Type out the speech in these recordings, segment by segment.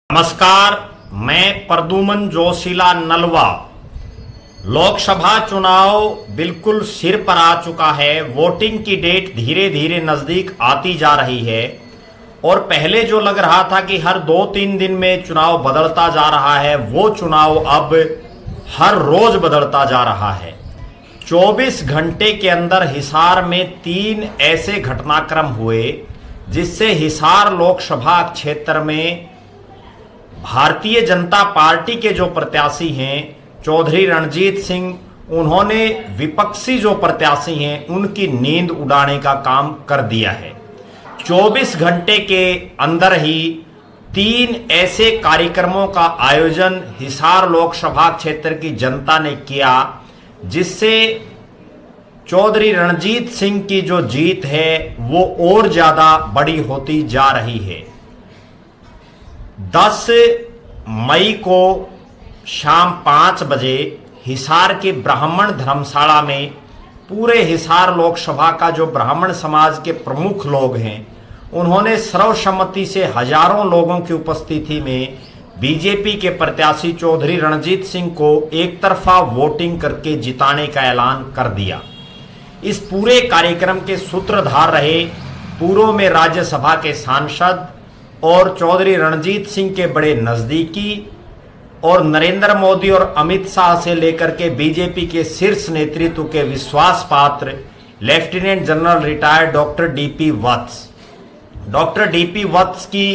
नमस्कार, मैं प्रद्युमन जोशीला नलवा। लोकसभा चुनाव बिल्कुल सिर पर आ चुका है। वोटिंग की डेट धीरे धीरे नजदीक आती जा रही है और पहले जो लग रहा था कि हर 2-3 दिन में चुनाव बदलता जा रहा है, वो चुनाव अब हर रोज बदलता जा रहा है। 24 घंटे के अंदर हिसार में 3 ऐसे घटनाक्रम हुए जिससे हिसार लोकसभा क्षेत्र में भारतीय जनता पार्टी के जो प्रत्याशी हैं चौधरी रणजीत सिंह, उन्होंने विपक्षी जो प्रत्याशी हैं उनकी नींद उड़ाने का काम कर दिया है। 24 घंटे के अंदर ही 3 ऐसे कार्यक्रमों का आयोजन हिसार लोकसभा क्षेत्र की जनता ने किया जिससे चौधरी रणजीत सिंह की जो जीत है वो और ज्यादा बड़ी होती जा रही है। 10 मई को शाम 5 बजे हिसार के ब्राह्मण धर्मशाला में पूरे हिसार लोकसभा का जो ब्राह्मण समाज के प्रमुख लोग हैं उन्होंने सर्वसम्मति से हजारों लोगों की उपस्थिति में बीजेपी के प्रत्याशी चौधरी रणजीत सिंह को एक तरफा वोटिंग करके जिताने का ऐलान कर दिया। इस पूरे कार्यक्रम के सूत्रधार रहे पूर्व में राज्यसभा के सांसद और चौधरी रणजीत सिंह के बड़े नजदीकी और नरेंद्र मोदी और अमित शाह से लेकर के बीजेपी के शीर्ष नेतृत्व के विश्वास पात्र lieutenant general retired doctor DP Vats. Doctor DP Vats की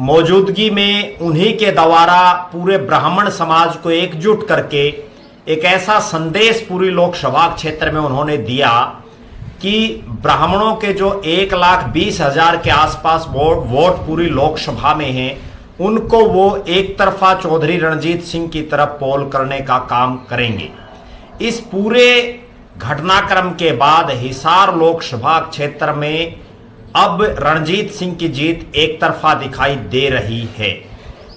मौजूदगी में उन्हीं के द्वारा पूरे ब्राह्मण समाज को एकजुट करके एक ऐसा संदेश पूरी लोकसभा क्षेत्र में उन्होंने दिया कि ब्राह्मणों के जो 1,20,000 के आसपास वोट पूरी लोकसभा में हैं, उनको वो एक तरफा चौधरी रणजीत सिंह की तरफ पोल करने का काम करेंगे। इस पूरे घटनाक्रम के बाद हिसार लोकसभा क्षेत्र में अब रणजीत सिंह की जीत एक तरफा दिखाई दे रही है।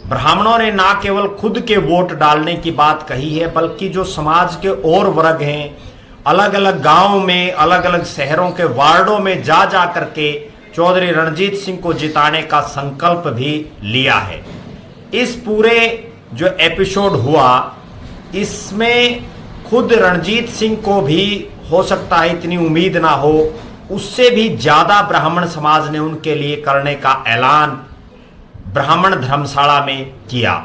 ब्राह्मणों ने ना केवल खुद के वोट डालने की बात कही है बल्कि जो समाज के और वर्ग हैं अलग अलग गांवों में, अलग अलग शहरों के वार्डों में जा जा करके चौधरी रणजीत सिंह को जिताने का संकल्प भी लिया है। इस पूरे जो एपिसोड हुआ इसमें खुद रणजीत सिंह को भी हो सकता है इतनी उम्मीद ना हो, उससे भी ज्यादा ब्राह्मण समाज ने उनके लिए करने का ऐलान ब्राह्मण धर्मशाला में किया।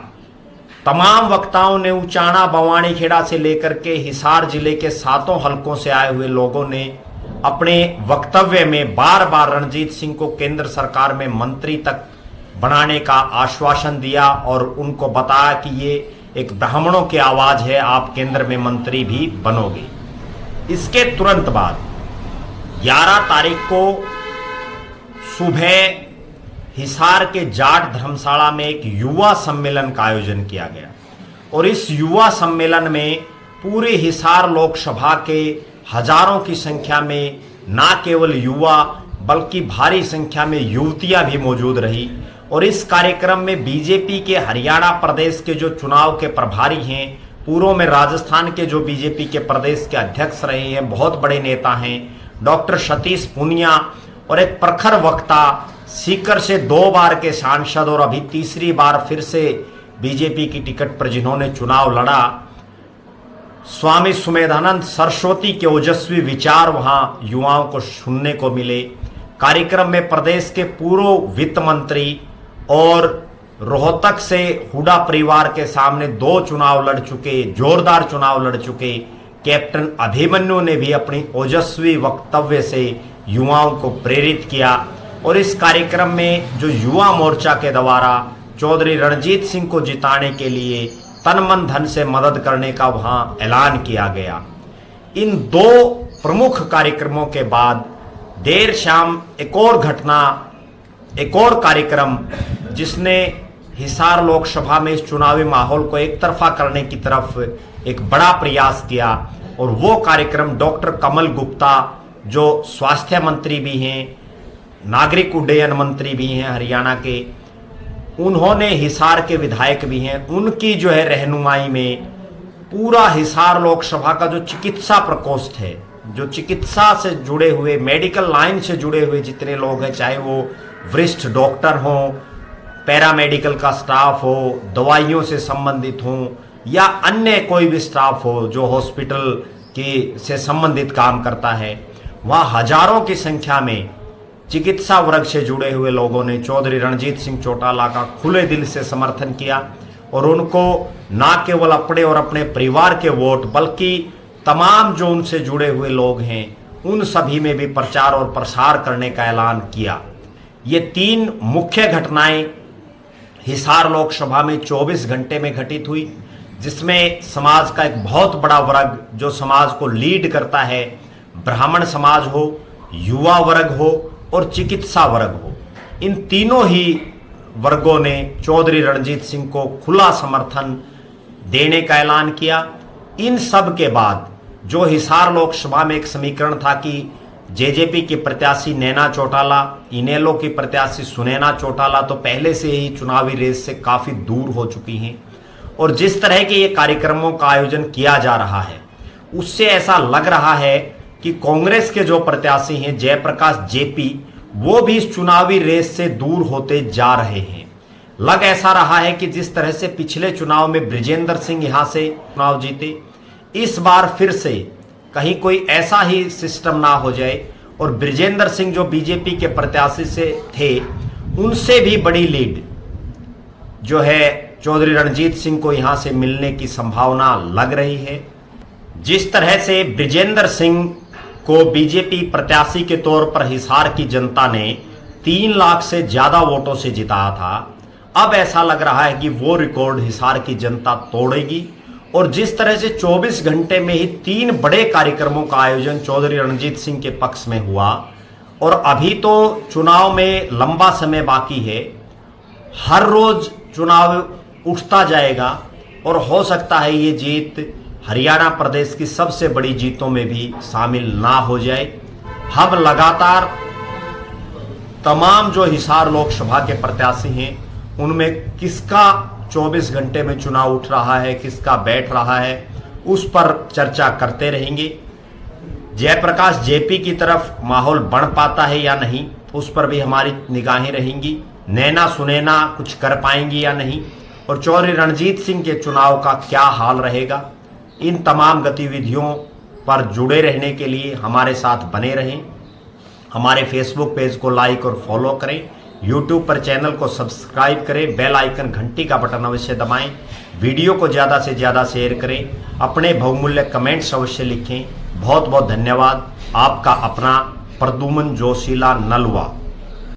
तमाम वक्ताओं ने उचाना बवानीखेड़ा से लेकर के हिसार जिले के 7 हलकों से आए हुए लोगों ने अपने वक्तव्य में बार बार रणजीत सिंह को केंद्र सरकार में मंत्री तक बनाने का आश्वासन दिया और उनको बताया कि ये एक ब्राह्मणों की आवाज है, आप केंद्र में मंत्री भी बनोगे। इसके तुरंत बाद 11 तारीख को सुबह हिसार के जाट धर्मशाला में एक युवा सम्मेलन का आयोजन किया गया और इस युवा सम्मेलन में पूरे हिसार लोकसभा के हजारों की संख्या में ना केवल युवा बल्कि भारी संख्या में युवतियां भी मौजूद रही। और इस कार्यक्रम में बीजेपी के हरियाणा प्रदेश के जो चुनाव के प्रभारी हैं, पूर्व में राजस्थान के जो बीजेपी के प्रदेश के अध्यक्ष रहे हैं, बहुत बड़े नेता हैं, डॉक्टर सतीश पूनिया और एक प्रखर वक्ता सीकर से 2 बार के सांसद और अभी तीसरी बार फिर से बीजेपी की टिकट पर जिन्होंने चुनाव लड़ा, स्वामी सुमेधानंद सरस्वती के ओजस्वी विचार वहां युवाओं को सुनने को मिले। कार्यक्रम में प्रदेश के पूर्व वित्त मंत्री और रोहतक से हुडा परिवार के सामने 2 चुनाव लड़ चुके, जोरदार चुनाव लड़ चुके कैप्टन अभिमन्यु ने भी अपनी ओजस्वी वक्तव्य से युवाओं को प्रेरित किया। और इस कार्यक्रम में जो युवा मोर्चा के द्वारा चौधरी रणजीत सिंह को जिताने के लिए तन मन धन से मदद करने का वहां ऐलान किया गया। इन 2 प्रमुख कार्यक्रमों के बाद देर शाम एक और घटना, एक और कार्यक्रम जिसने हिसार लोकसभा में इस चुनावी माहौल को एक तरफा करने की तरफ एक बड़ा प्रयास किया और वो कार्यक्रम डॉक्टर कमल गुप्ता जो स्वास्थ्य मंत्री भी हैं, नागरिक उड्डयन मंत्री भी हैं हरियाणा के, उन्होंने हिसार के विधायक भी हैं, उनकी जो है रहनुमाई में पूरा हिसार लोकसभा का जो चिकित्सा प्रकोष्ठ है, जो चिकित्सा से जुड़े हुए, मेडिकल लाइन से जुड़े हुए जितने लोग हैं, चाहे वो वरिष्ठ डॉक्टर हों, पैरामेडिकल का स्टाफ हो, दवाइयों से संबंधित हो, या अन्य कोई भी स्टाफ हो जो हॉस्पिटल की से संबंधित काम करता है, वहाँ हजारों की संख्या में चिकित्सा वर्ग से जुड़े हुए लोगों ने चौधरी रणजीत सिंह चौटाला का खुले दिल से समर्थन किया और उनको न केवल अपने और अपने परिवार के वोट बल्कि तमाम जो उनसे जुड़े हुए लोग हैं उन सभी में भी प्रचार और प्रसार करने का ऐलान किया। ये 3 मुख्य घटनाएं हिसार लोकसभा में 24 घंटे में घटित हुई, जिसमें समाज का एक बहुत बड़ा वर्ग जो समाज को लीड करता है, ब्राह्मण समाज हो, युवा वर्ग हो और चिकित्सा वर्ग हो, इन तीनों ही वर्गों ने चौधरी रणजीत सिंह को खुला समर्थन देने का ऐलान किया। इन सब के बाद जो हिसार लोकसभा में एक समीकरण था कि जेजेपी की प्रत्याशी नैना चौटाला, इनेलो की प्रत्याशी सुनैना चौटाला तो पहले से ही चुनावी रेस से काफी दूर हो चुकी हैं, और जिस तरह के ये कार्यक्रमों का आयोजन किया जा रहा है उससे ऐसा लग रहा है कि कांग्रेस के जो प्रत्याशी हैं जयप्रकाश जेपी, वो भी इस चुनावी रेस से दूर होते जा रहे हैं। लग ऐसा रहा है कि जिस तरह से पिछले चुनाव में बृजेंद्र सिंह यहां से चुनाव जीते, इस बार फिर से कहीं कोई ऐसा ही सिस्टम ना हो जाए और बृजेंद्र सिंह जो बीजेपी के प्रत्याशी से थे उनसे भी बड़ी लीड जो है चौधरी रणजीत सिंह को यहां से मिलने की संभावना लग रही है। जिस तरह से बृजेंद्र सिंह को बीजेपी प्रत्याशी के तौर पर हिसार की जनता ने 3 लाख से ज्यादा वोटों से जिताया था, अब ऐसा लग रहा है कि वो रिकॉर्ड हिसार की जनता तोड़ेगी। और जिस तरह से 24 घंटे में ही 3 बड़े कार्यक्रमों का आयोजन चौधरी रणजीत सिंह के पक्ष में हुआ, और अभी तो चुनाव में लंबा समय बाकी है, हर रोज चुनाव उठता जाएगा और हो सकता है ये जीत हरियाणा प्रदेश की सबसे बड़ी जीतों में भी शामिल ना हो जाए। हम लगातार तमाम जो हिसार लोकसभा के प्रत्याशी हैं उनमें किसका 24 घंटे में चुनाव उठ रहा है, किसका बैठ रहा है, उस पर चर्चा करते रहेंगे। जयप्रकाश जेपी की तरफ माहौल बढ़ पाता है या नहीं, उस पर भी हमारी निगाहें रहेंगी। नैना सुनैना कुछ कर पाएंगी या नहीं, और चौधरी रणजीत सिंह के चुनाव का क्या हाल रहेगा, इन तमाम गतिविधियों पर जुड़े रहने के लिए हमारे साथ बने रहें। हमारे फेसबुक पेज को लाइक और फॉलो करें, यूट्यूब पर चैनल को सब्सक्राइब करें, बेल आइकन घंटी का बटन अवश्य दबाएं, वीडियो को ज़्यादा से ज़्यादा शेयर करें, अपने बहुमूल्य कमेंट्स अवश्य लिखें। बहुत बहुत धन्यवाद। आपका अपना प्रद्युमन जोशीला नलवा।